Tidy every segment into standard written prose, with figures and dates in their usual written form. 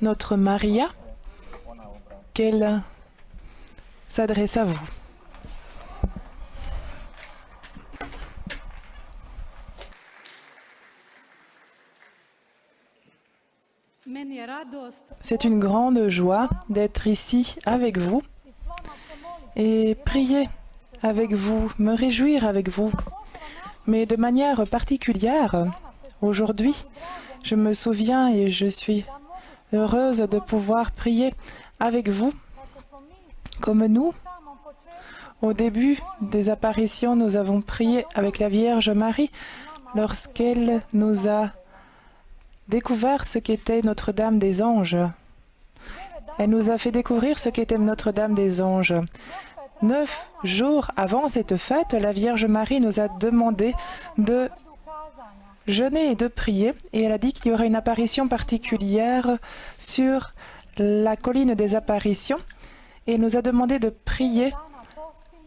notre Maria, qu'elle s'adresse à vous. C'est une grande joie d'être ici avec vous et prier avec vous, me réjouir avec vous. Mais de manière particulière, aujourd'hui, je me souviens et je suis heureuse de pouvoir prier avec vous. Comme nous, au début des apparitions, nous avons prié avec la Vierge Marie lorsqu'elle nous a découvert ce qu'était Notre-Dame des Anges. Elle nous a fait découvrir ce qu'était Notre-Dame des Anges. 9 jours avant cette fête, la Vierge Marie nous a demandé de jeûner et de prier, et elle a dit qu'il y aurait une apparition particulière sur la colline des apparitions, et elle nous a demandé de prier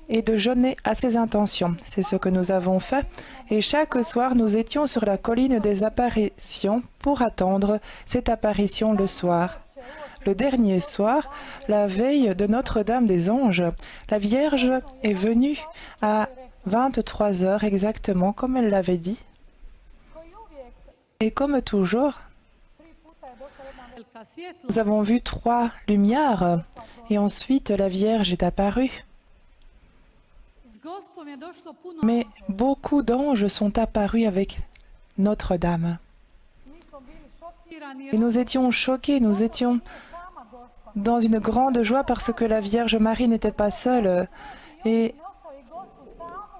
et de jeûner à ses intentions. C'est ce que nous avons fait, et chaque soir nous étions sur la colline des apparitions pour attendre cette apparition le soir. Le dernier soir, la veille de Notre-Dame des Anges, la Vierge est venue à 23 heures exactement comme elle l'avait dit. Et comme toujours, nous avons vu 3 lumières et ensuite la Vierge est apparue. Mais beaucoup d'anges sont apparus avec Notre-Dame. Et nous étions choqués, nous étions dans une grande joie parce que la Vierge Marie n'était pas seule. Et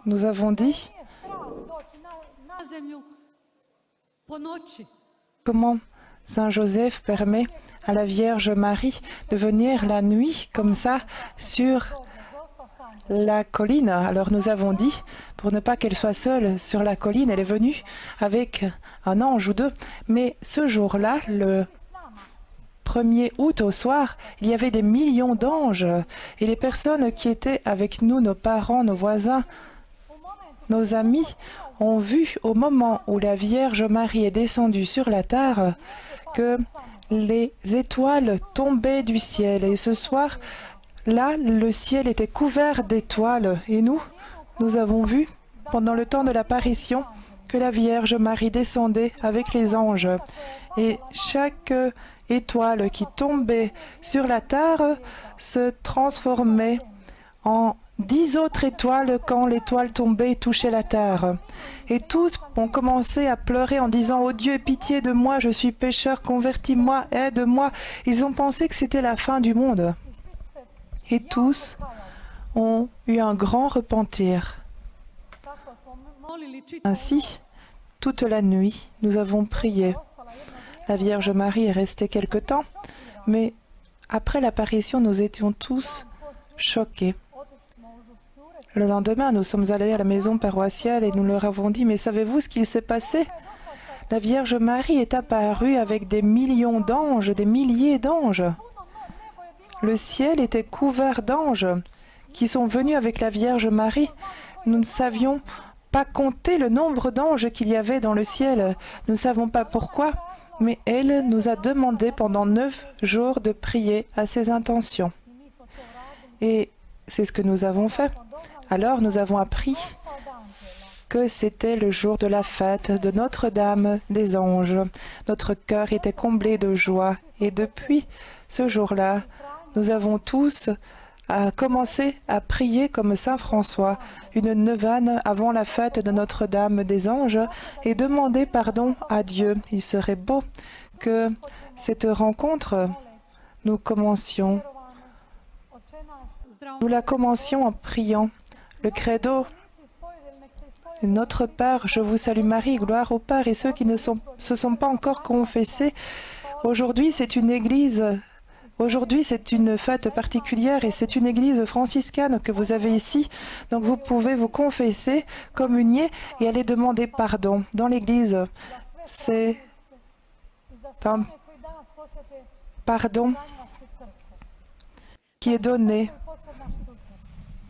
nous avons dit comment Saint Joseph permet à la Vierge Marie de venir la nuit comme ça sur la colline. Alors nous avons dit, pour ne pas qu'elle soit seule sur la colline, elle est venue avec un ange ou 2. Mais ce jour-là, le 1er août au soir, il y avait des millions d'anges. Et les personnes qui étaient avec nous, nos parents, nos voisins, nos amis, ont vu au moment où la Vierge Marie est descendue sur la terre que les étoiles tombaient du ciel. Et ce soir, là, le ciel était couvert d'étoiles. Et nous avons vu, pendant le temps de l'apparition, que la Vierge Marie descendait avec les anges. Et chaque étoile qui tombait sur la terre se transformait en 10 autres étoiles quand l'étoile tombait et touchait la terre. Et tous ont commencé à pleurer en disant « Oh Dieu, pitié de moi, je suis pécheur, convertis-moi, aide-moi ». Ils ont pensé que c'était la fin du monde. Et tous ont eu un grand repentir. Ainsi, toute la nuit, nous avons prié. La Vierge Marie est restée quelque temps, mais après l'apparition, nous étions tous choqués. Le lendemain, nous sommes allés à la maison paroissiale et nous leur avons dit « Mais savez-vous ce qu'il s'est passé ? La Vierge Marie est apparue avec des millions d'anges, des milliers d'anges. Le ciel était couvert d'anges qui sont venus avec la Vierge Marie. Nous ne savions pas compter le nombre d'anges qu'il y avait dans le ciel. Nous ne savons pas pourquoi, mais elle nous a demandé pendant 9 jours de prier à ses intentions. Et c'est ce que nous avons fait. Alors nous avons appris que c'était le jour de la fête de Notre-Dame des Anges. Notre cœur était comblé de joie et depuis ce jour-là, nous avons tous commencé à prier comme Saint François, une neuvaine avant la fête de Notre-Dame des Anges et demander pardon à Dieu. Il serait beau que cette rencontre, nous la commencions en priant. Le credo, Notre Père, je vous salue Marie, gloire au Père, et ceux qui ne se sont pas encore confessés. Aujourd'hui, c'est une église, aujourd'hui, c'est une fête particulière et c'est une église franciscaine que vous avez ici. Donc vous pouvez vous confesser, communier et aller demander pardon dans l'église. C'est un pardon qui est donné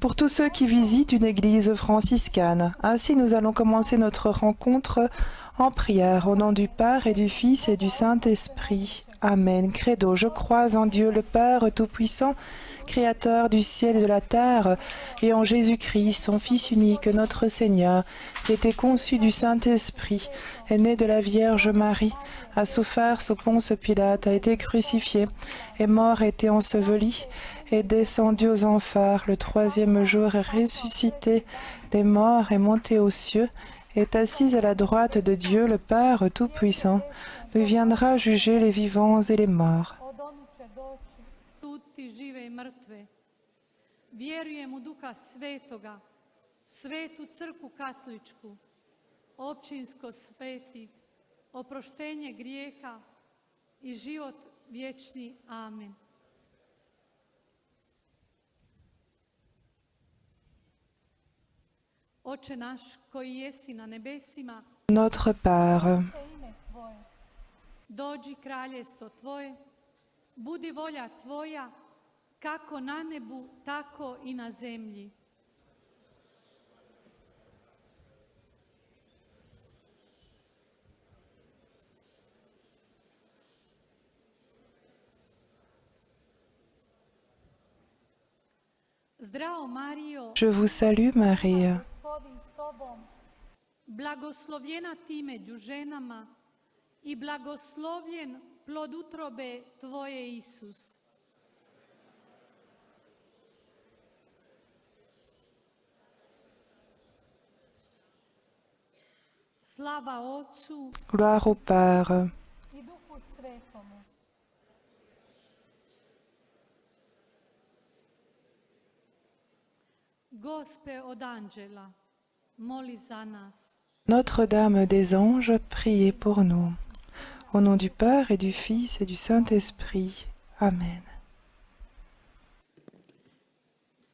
pour tous ceux qui visitent une église franciscane. Ainsi, nous allons commencer notre rencontre en prière, au nom du Père et du Fils et du Saint-Esprit. Amen. Credo, je crois en Dieu le Père Tout-Puissant, Créateur du ciel et de la terre, et en Jésus-Christ, son Fils unique, notre Seigneur, qui était conçu du Saint-Esprit, est né de la Vierge Marie, a souffert sous Ponce Pilate, a été crucifié, est mort, a été enseveli, est descendu aux enfers, le troisième jour est ressuscité des morts, est monté aux cieux, est assis à la droite de Dieu le Père Tout-Puissant, lui viendra juger les vivants et les morts. Vjerujem u Duha Svetoga, Svetu Crkvu Katoličku, općinsko svetih, oproštenje grijeha i život vječni. Amen. Oče naš koji jesi na nebesima, Notre Père, dođi kraljestvo Tvoje, budi volja Tvoja, kako na nebu, tako i na zemlji. Zdravo Marijo, je vous salue Marie, Gospodin s tobom, blagoslovljena ti među ženama i blagoslovljen plod utrobe Tvoje, Isus. Slava Otcu gloire au Père, i Duhu Svetomu. Gospe od anđela, moli za nas. Notre-Dame des Anges, priez pour nous. Au nom du Père et du Fils et du Saint-Esprit. Amen.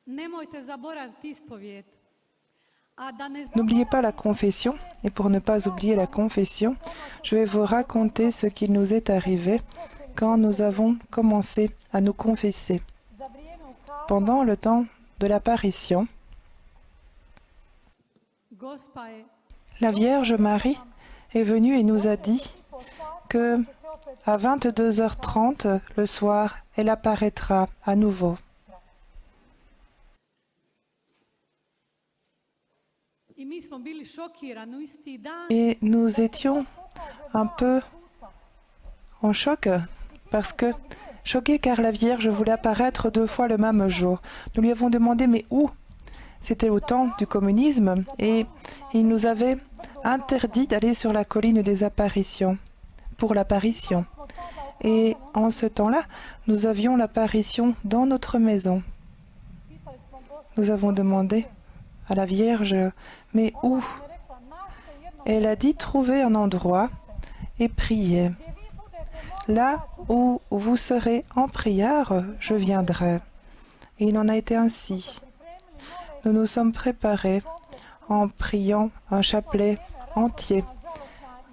Nemojte zaboraviti ispovijed. N'oubliez pas la confession, et pour ne pas oublier la confession, je vais vous raconter ce qui nous est arrivé quand nous avons commencé à nous confesser. Pendant le temps de l'apparition, la Vierge Marie est venue et nous a dit que à 22h30 le soir, elle apparaîtra à nouveau. Et nous étions un peu en choc, choqués car la Vierge voulait apparaître 2 fois le même jour. Nous lui avons demandé mais où? C'était au temps du communisme et il nous avait interdit d'aller sur la colline des apparitions, pour l'apparition. Et en ce temps-là, nous avions l'apparition dans notre maison. Nous avons demandé à la Vierge, mais où? Elle a dit trouver un endroit et prier. Là où vous serez en prière, je viendrai. Et il en a été ainsi. Nous nous sommes préparés en priant un chapelet entier,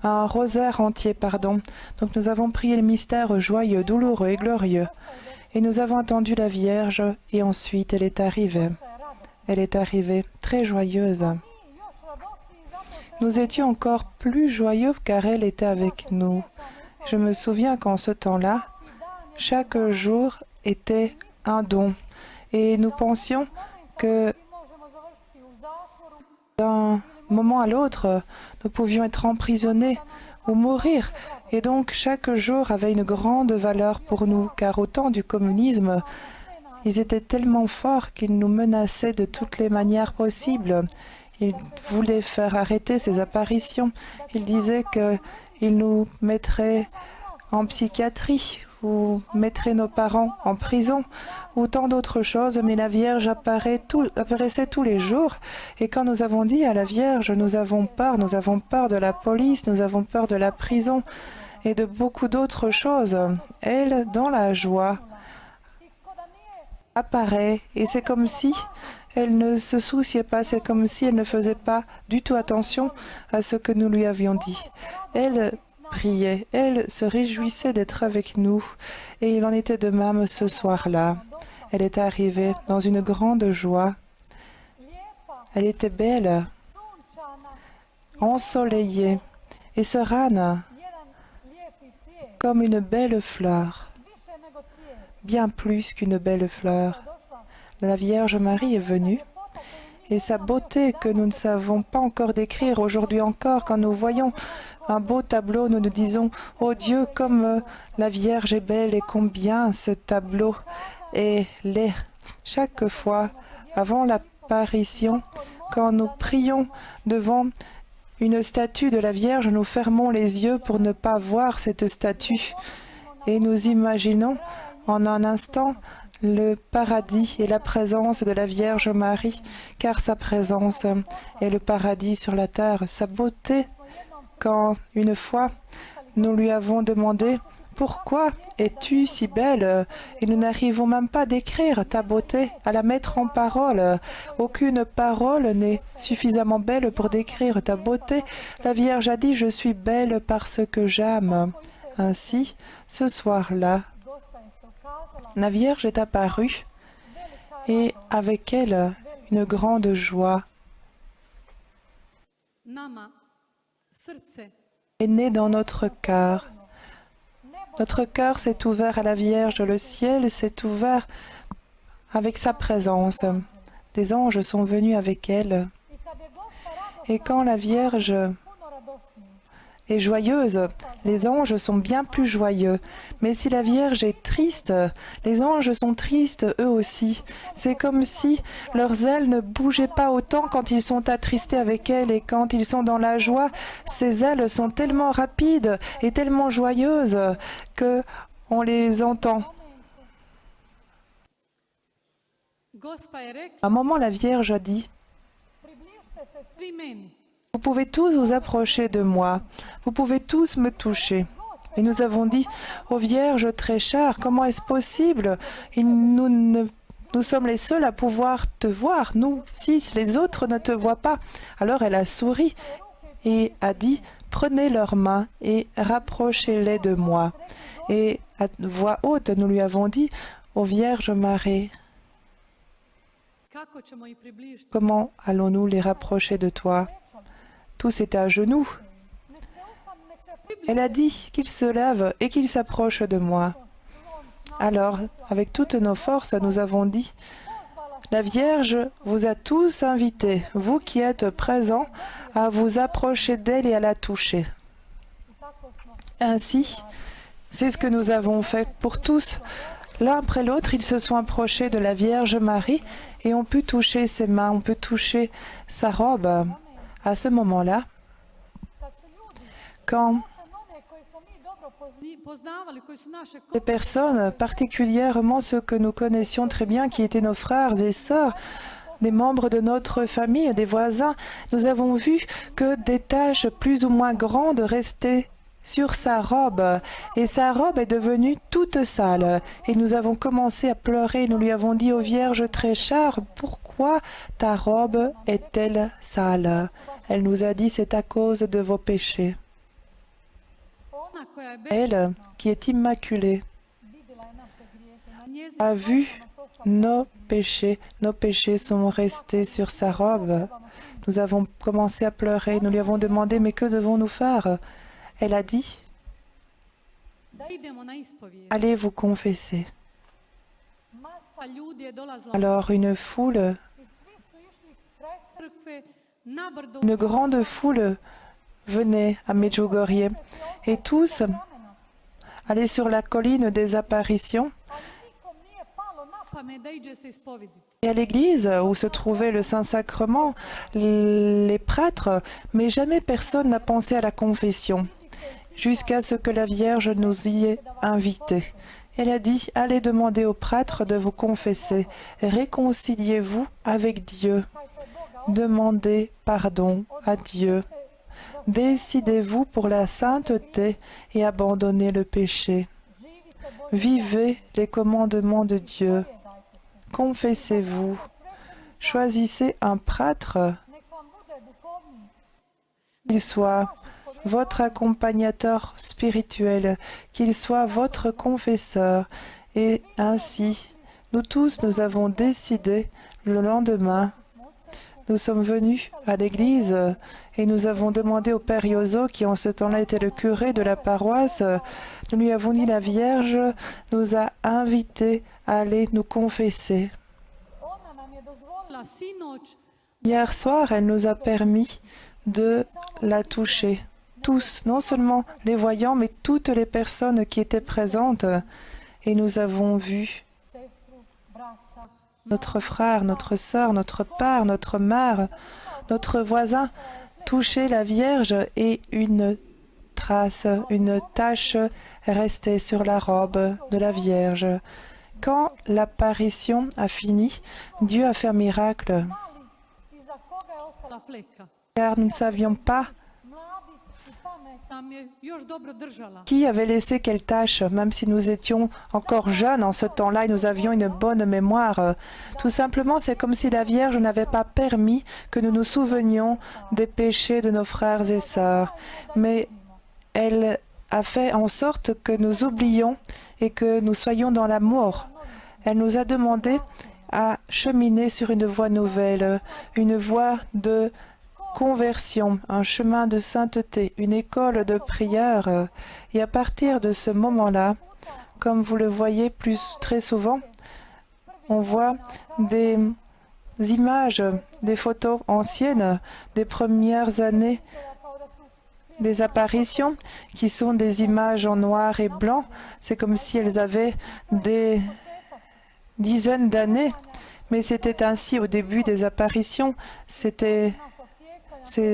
un rosaire entier, pardon. Donc nous avons prié le mystère joyeux, douloureux et glorieux. Et nous avons attendu la Vierge et ensuite elle est arrivée. Elle est arrivée très joyeuse. Nous étions encore plus joyeux car elle était avec nous. Je me souviens qu'en ce temps-là, chaque jour était un don. Et nous pensions que d'un moment à l'autre, nous pouvions être emprisonnés ou mourir. Et donc chaque jour avait une grande valeur pour nous, car au temps du communisme, ils étaient tellement forts qu'ils nous menaçaient de toutes les manières possibles. Ils voulaient faire arrêter ces apparitions. Ils disaient qu'ils nous mettraient en psychiatrie ou mettraient nos parents en prison ou tant d'autres choses. Mais la Vierge apparaissait tous les jours. Et quand nous avons dit à la Vierge, nous avons peur de la police, nous avons peur de la prison et de beaucoup d'autres choses, elle, dans la joie, apparaît et c'est comme si elle ne se souciait pas, c'est comme si elle ne faisait pas du tout attention à ce que nous lui avions dit. Elle priait, elle se réjouissait d'être avec nous et il en était de même ce soir-là. Elle est arrivée dans une grande joie Elle était belle, ensoleillée et sereine, comme une belle fleur, bien plus qu'une belle fleur. La Vierge Marie est venue et sa beauté que nous ne savons pas encore décrire aujourd'hui encore, quand nous voyons un beau tableau, nous nous disons « Oh Dieu, comme la Vierge est belle et combien ce tableau est laid !» Chaque fois, avant l'apparition, quand nous prions devant une statue de la Vierge, nous fermons les yeux pour ne pas voir cette statue et nous imaginons en un instant le paradis et la présence de la Vierge Marie, car sa présence est le paradis sur la terre. Sa beauté, quand une fois nous lui avons demandé « Pourquoi es-tu si belle ?» et nous n'arrivons même pas à décrire ta beauté, à la mettre en parole. Aucune parole n'est suffisamment belle pour décrire ta beauté. La Vierge a dit « Je suis belle parce que j'aime ». Ainsi, ce soir-là, la Vierge est apparue et avec elle une grande joie est née dans notre cœur. Notre cœur s'est ouvert à la Vierge, le ciel s'est ouvert avec sa présence. Des anges sont venus avec elle. Et quand la Vierge est joyeuse, les anges sont bien plus joyeux. Mais si la Vierge est triste, les anges sont tristes eux aussi. C'est comme si leurs ailes ne bougeaient pas autant quand ils sont attristés avec elle, et quand ils sont dans la joie, ces ailes sont tellement rapides et tellement joyeuses que on les entend. À un moment, la Vierge a dit « Vous pouvez tous vous approcher de moi, vous pouvez tous me toucher. » Et nous avons dit « Ô Vierge très chère, comment est-ce possible? Nous sommes les seuls à pouvoir te voir, nous six, les autres ne te voient pas. » Alors elle a souri et a dit « Prenez leurs mains et rapprochez-les de moi. » Et à voix haute, nous lui avons dit « Ô Vierge Marie, comment allons-nous les rapprocher de toi? » Tous étaient à genoux. Elle a dit qu'ils se lèvent et qu'ils s'approchent de moi. Alors, avec toutes nos forces, nous avons dit « La Vierge vous a tous invités, vous qui êtes présents, à vous approcher d'elle et à la toucher. » Ainsi, c'est ce que nous avons fait pour tous. L'un après l'autre, ils se sont approchés de la Vierge Marie et ont pu toucher ses mains, ont pu toucher sa robe. À ce moment-là, quand les personnes, particulièrement ceux que nous connaissions très bien, qui étaient nos frères et sœurs, des membres de notre famille, des voisins, nous avons vu que des taches plus ou moins grandes restaient sur sa robe, et sa robe est devenue toute sale. Et nous avons commencé à pleurer, nous lui avons dit « Ô Vierge très chère, pourquoi ta robe est-elle sale ?» Elle nous a dit « C'est à cause de vos péchés. » Elle, qui est immaculée, a vu nos péchés sont restés sur sa robe. Nous avons commencé à pleurer, nous lui avons demandé « Mais que devons-nous faire ?» Elle a dit « Allez vous confesser. » Alors une grande foule venait à Medjugorje et tous allaient sur la colline des apparitions et à l'église où se trouvait le Saint-Sacrement, les prêtres, mais jamais personne n'a pensé à la confession, jusqu'à ce que la Vierge nous y ait invités. Elle a dit, allez demander aux prêtres de vous confesser, réconciliez-vous avec Dieu, demandez pardon à Dieu, décidez-vous pour la sainteté et abandonnez le péché. Vivez les commandements de Dieu, confessez-vous, choisissez un prêtre, qu'il soit votre accompagnateur spirituel, qu'il soit votre confesseur. Et ainsi, nous tous, nous avons décidé le lendemain nous sommes venus à l'église et nous avons demandé au Père Yozo, qui en ce temps-là était le curé de la paroisse, nous lui avons dit la Vierge nous a invités à aller nous confesser. Hier soir, elle nous a permis de la toucher. Tous, non seulement les voyants, mais toutes les personnes qui étaient présentes. Et nous avons vu notre frère, notre sœur, notre père, notre mère, notre voisin toucher la Vierge et une trace, une tache restait sur la robe de la Vierge. Quand l'apparition a fini, Dieu a fait un miracle, car nous ne savions pas qui avait laissé quelle tâche, même si nous étions encore jeunes en ce temps-là et nous avions une bonne mémoire. Tout simplement, c'est comme si la Vierge n'avait pas permis que nous nous souvenions des péchés de nos frères et sœurs. Mais elle a fait en sorte que nous oublions et que nous soyons dans l'amour. Elle nous a demandé à cheminer sur une voie nouvelle, une voie de conversion, un chemin de sainteté, une école de prière. Et à partir de ce moment-là, comme vous le voyez très souvent, on voit des images, des photos anciennes des premières années des apparitions, qui sont des images en noir et blanc. C'est comme si elles avaient des dizaines d'années, mais c'était ainsi au début des apparitions. C'est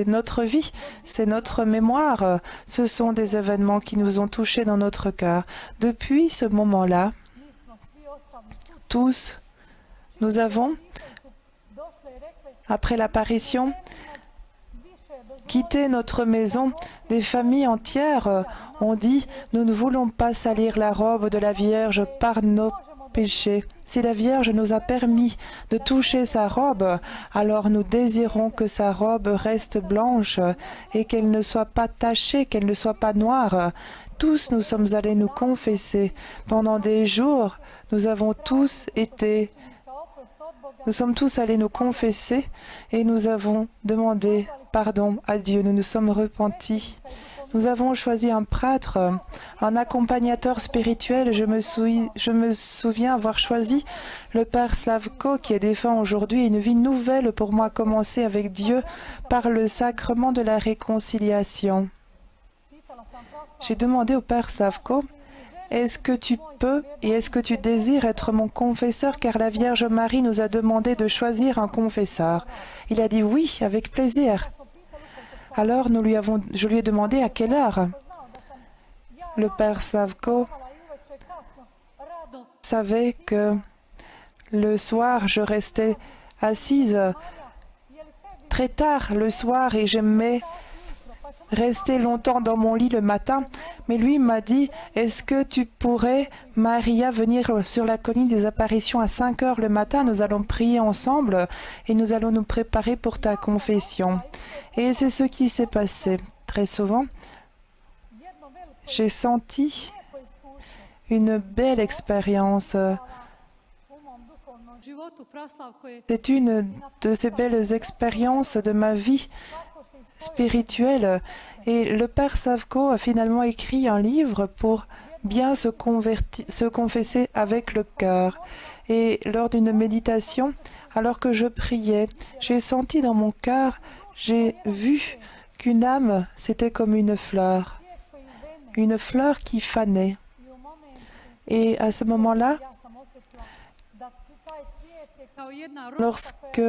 notre vie, c'est notre mémoire. Ce sont des événements qui nous ont touchés dans notre cœur. Depuis ce moment-là, tous, nous avons, après l'apparition, quitté notre maison. Des familles entières ont dit « Nous ne voulons pas salir la robe de la Vierge par nos péchés. Si la Vierge nous a permis de toucher sa robe, alors nous désirons que sa robe reste blanche et qu'elle ne soit pas tachée, qu'elle ne soit pas noire. » Tous nous sommes allés nous confesser. Pendant des jours, nous sommes tous allés nous confesser et nous avons demandé pardon à Dieu. Nous nous sommes repentis. Nous avons choisi un prêtre, un accompagnateur spirituel. Je me souviens avoir choisi le Père Slavko, qui est défunt aujourd'hui. Une vie nouvelle pour moi commencer avec Dieu par le sacrement de la réconciliation. J'ai demandé au Père Slavko, est-ce que tu peux et est-ce que tu désires être mon confesseur, car la Vierge Marie nous a demandé de choisir un confesseur. Il a dit oui, avec plaisir. Alors je lui ai demandé à quelle heure. Le Père Slavko savait que le soir, je restais assise très tard le soir et j'aimais rester longtemps dans mon lit le matin. Mais lui m'a dit, est-ce que tu pourrais, Maria, venir sur la colline des apparitions à 5 heures le matin? Nous allons prier ensemble et nous allons nous préparer pour ta confession. Et c'est ce qui s'est passé. Très souvent, j'ai senti une belle expérience. C'est une de ces belles expériences de ma vie spirituelle. Et le Père Slavko a finalement écrit un livre pour bien se confesser avec le cœur. Et lors d'une méditation, alors que je priais, j'ai senti dans mon cœur, j'ai vu qu'une âme, c'était comme une fleur qui fanait. Et à ce moment-là, lorsque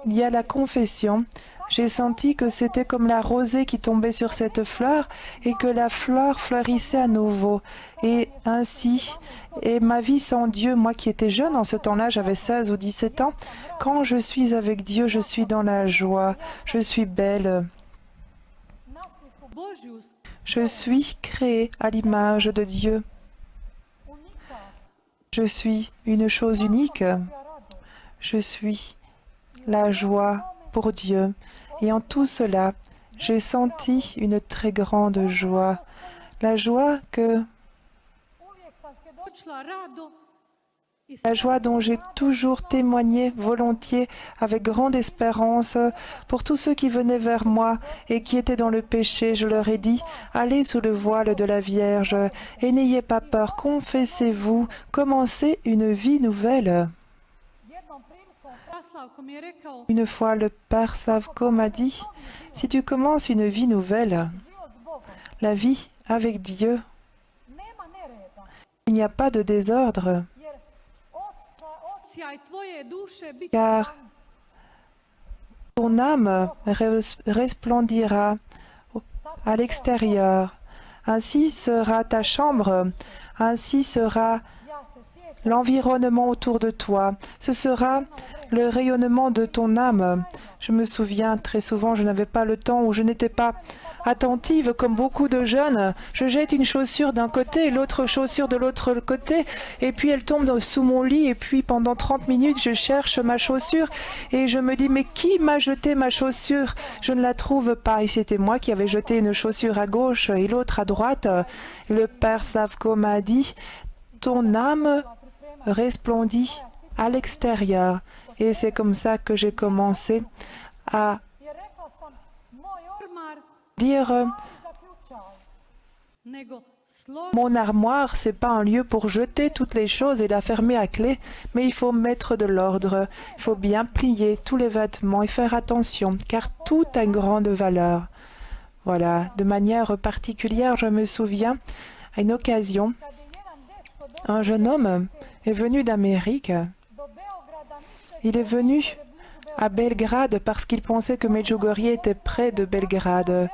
il y a la confession, j'ai senti que c'était comme la rosée qui tombait sur cette fleur et que la fleur fleurissait à nouveau. Et ainsi, et ma vie sans Dieu, moi qui étais jeune en ce temps-là, j'avais 16 ou 17 ans, quand je suis avec Dieu, je suis dans la joie, je suis belle. Je suis créée à l'image de Dieu. Je suis une chose unique. Je suis la joie pour Dieu. Et en tout cela, j'ai senti une très grande joie. La joie que La joie dont j'ai toujours témoigné volontiers avec grande espérance pour tous ceux qui venaient vers moi et qui étaient dans le péché, je leur ai dit, allez sous le voile de la Vierge et n'ayez pas peur, confessez-vous, commencez une vie nouvelle. Une fois, le Père Savko m'a dit, si tu commences une vie nouvelle, la vie avec Dieu, il n'y a pas de désordre, car ton âme resplendira à l'extérieur. Ainsi sera ta chambre, ainsi sera l'environnement autour de toi. Ce sera le rayonnement de ton âme. Je me souviens, très souvent, je n'avais pas le temps ou je n'étais pas attentive comme beaucoup de jeunes. Je jette une chaussure d'un côté et l'autre chaussure de l'autre côté et puis elle tombe sous mon lit et puis pendant 30 minutes, je cherche ma chaussure et je me dis mais qui m'a jeté ma chaussure? Je ne la trouve pas et c'était moi qui avais jeté une chaussure à gauche et l'autre à droite. Le Père Savko m'a dit ton âme resplendit à l'extérieur. Et c'est comme ça que j'ai commencé à dire mon armoire, c'est pas un lieu pour jeter toutes les choses et la fermer à clé, mais il faut mettre de l'ordre. Il faut bien plier tous les vêtements et faire attention, car tout a une grande valeur. Voilà, de manière particulière, je me souviens, à une occasion, un jeune homme est venu d'Amérique. Il est venu à Belgrade parce qu'il pensait que Medjugorje était près de Belgrade.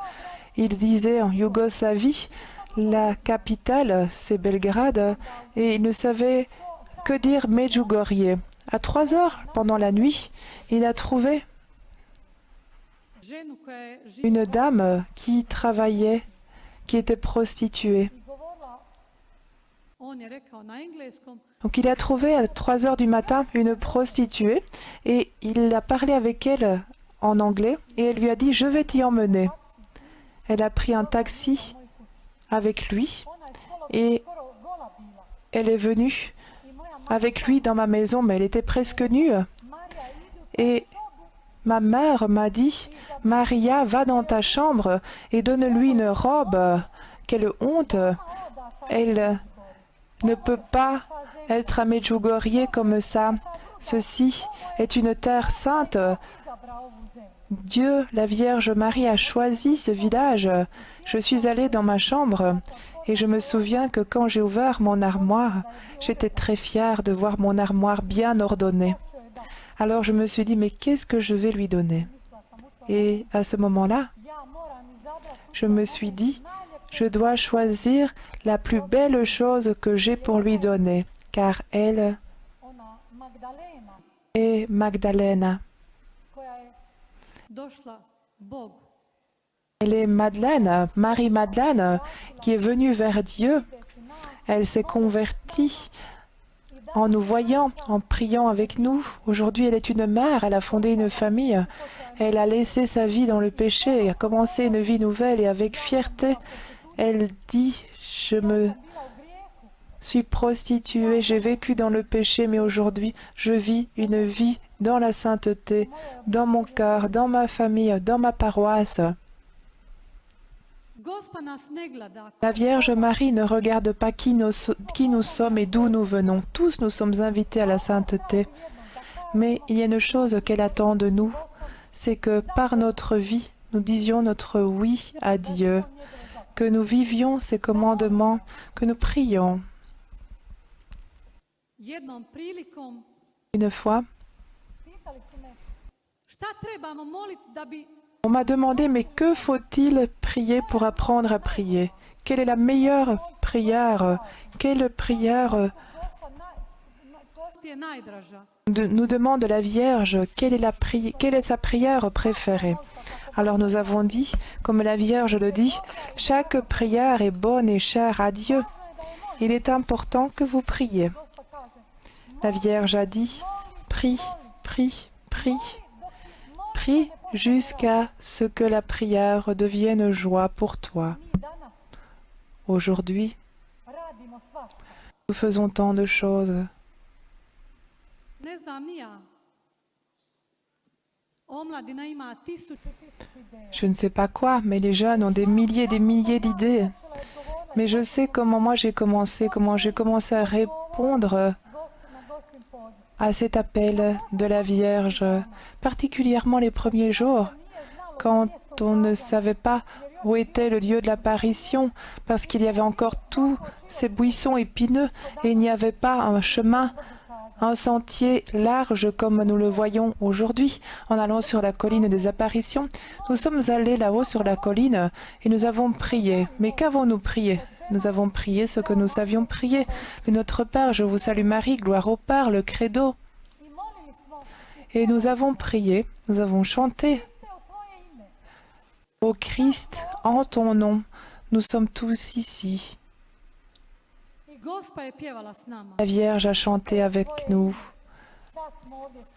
Il disait en Yougoslavie, la capitale c'est Belgrade, et il ne savait que dire Medjugorje. À 3 heures, pendant la nuit, il a trouvé une dame qui travaillait, qui était prostituée. Donc il a trouvé à 3 heures du matin une prostituée et il a parlé avec elle en anglais et elle lui a dit « Je vais t'y emmener ». Elle a pris un taxi avec lui et elle est venue avec lui dans ma maison, mais elle était presque nue. Et ma mère m'a dit « Maria, va dans ta chambre et donne-lui une robe. Quelle honte ! Elle ne peut pas être à Medjugorje comme ça. Ceci est une terre sainte. Dieu, la Vierge Marie, a choisi ce village. Je suis allée dans ma chambre et je me souviens que quand j'ai ouvert mon armoire, j'étais très fière de voir mon armoire bien ordonnée. Alors je me suis dit, mais qu'est-ce que je vais lui donner? Et à ce moment-là, je me suis dit, je dois choisir la plus belle chose que j'ai pour lui donner, car elle est Magdalena. Elle est Madeleine, Marie-Madeleine, qui est venue vers Dieu. Elle s'est convertie en nous voyant, en priant avec nous. Aujourd'hui, elle est une mère, elle a fondé une famille. Elle a laissé sa vie dans le péché et a commencé une vie nouvelle. Et avec fierté, elle dit, je me suis prostituée, j'ai vécu dans le péché, mais aujourd'hui, je vis une vie dans la sainteté, dans mon cœur, dans ma famille, dans ma paroisse. La Vierge Marie ne regarde pas qui nous sommes et d'où nous venons. Tous nous sommes invités à la sainteté. Mais il y a une chose qu'elle attend de nous, c'est que par notre vie, nous disions notre oui à Dieu, que nous vivions ses commandements, que nous prions. Une fois, on m'a demandé, mais que faut-il prier pour apprendre à prier? Quelle est la meilleure prière? Quelle prière nous demande la Vierge? Quelle est sa prière préférée? Alors nous avons dit, comme la Vierge le dit, chaque prière est bonne et chère à Dieu. Il est important que vous priez. La Vierge a dit, prie, prie, prie. Prie jusqu'à ce que la prière devienne joie pour toi. Aujourd'hui, nous faisons tant de choses. Ne znam ni ja. Omladina ima tisuću ideja. Je ne sais pas quoi, mais les jeunes ont des milliers d'idées. Mais je sais comment moi j'ai commencé à répondre à cet appel de la Vierge, particulièrement les premiers jours, quand on ne savait pas où était le lieu de l'apparition, parce qu'il y avait encore tous ces buissons épineux et il n'y avait pas un chemin, un sentier large comme nous le voyons aujourd'hui en allant sur la colline des apparitions. Nous sommes allés là-haut sur la colline et nous avons prié. Mais qu'avons-nous prié? Nous avons prié ce que nous savions prier. Le Notre Père, je vous salue Marie, gloire au Père, le credo. Et nous avons prié, nous avons chanté. Ô Christ, en ton nom, nous sommes tous ici. La Vierge a chanté avec nous.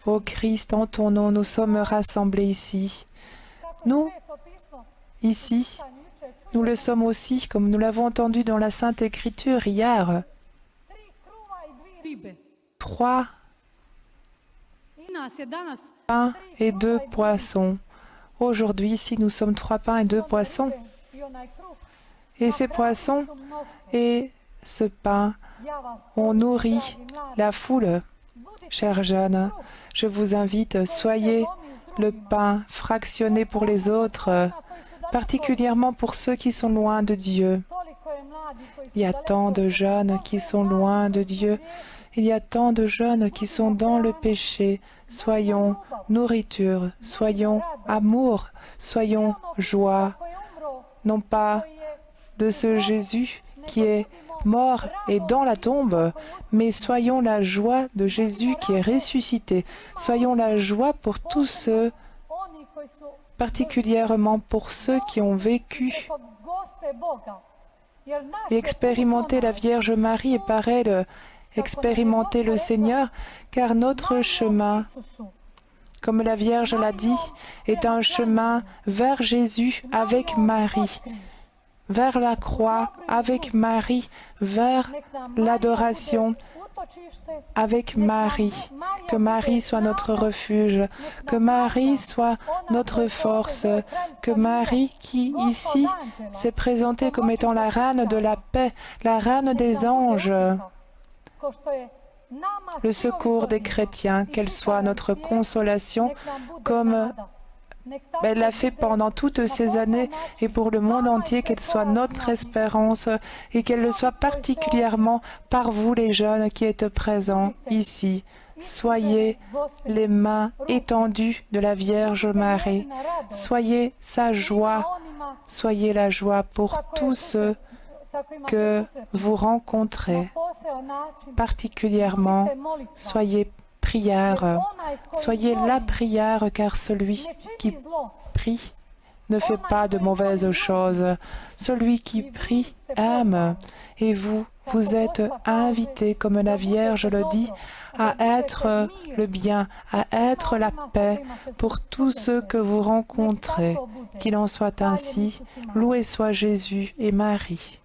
Ô Christ, en ton nom, nous sommes rassemblés ici. Nous, ici, nous le sommes aussi, comme nous l'avons entendu dans la Sainte Écriture hier. 3 pains et 2 poissons. Aujourd'hui, ici, nous sommes 3 pains et 2 poissons. Et ces poissons et ce pain ont nourri la foule. Chers jeunes, je vous invite, soyez le pain fractionné pour les autres, particulièrement pour ceux qui sont loin de Dieu. Il y a tant de jeunes qui sont loin de Dieu. Il y a tant de jeunes qui sont dans le péché. Soyons nourriture, soyons amour, soyons joie. Non pas de ce Jésus qui est mort et dans la tombe, mais soyons la joie de Jésus qui est ressuscité. Soyons la joie pour tous ceux, particulièrement pour ceux qui ont vécu et expérimenté la Vierge Marie et par elle expérimenter le Seigneur, car notre chemin, comme la Vierge l'a dit, est un chemin vers Jésus avec Marie, vers la croix avec Marie, vers l'adoration avec Marie. Que Marie soit notre refuge, que Marie soit notre force, que Marie qui ici s'est présentée comme étant la reine de la paix, la reine des anges, le secours des chrétiens, qu'elle soit notre consolation comme elle l'a fait pendant toutes ces années et pour le monde entier, qu'elle soit notre espérance et qu'elle le soit particulièrement par vous les jeunes qui êtes présents ici. Soyez les mains étendues de la Vierge Marie. Soyez sa joie. Soyez la joie pour tous ceux que vous rencontrez. Particulièrement, soyez prière. Soyez la prière, car celui qui prie ne fait pas de mauvaises choses. Celui qui prie aime. Et vous, vous êtes invités, comme la Vierge le dit, à être le bien, à être la paix pour tous ceux que vous rencontrez. Qu'il en soit ainsi. Loué soit Jésus et Marie.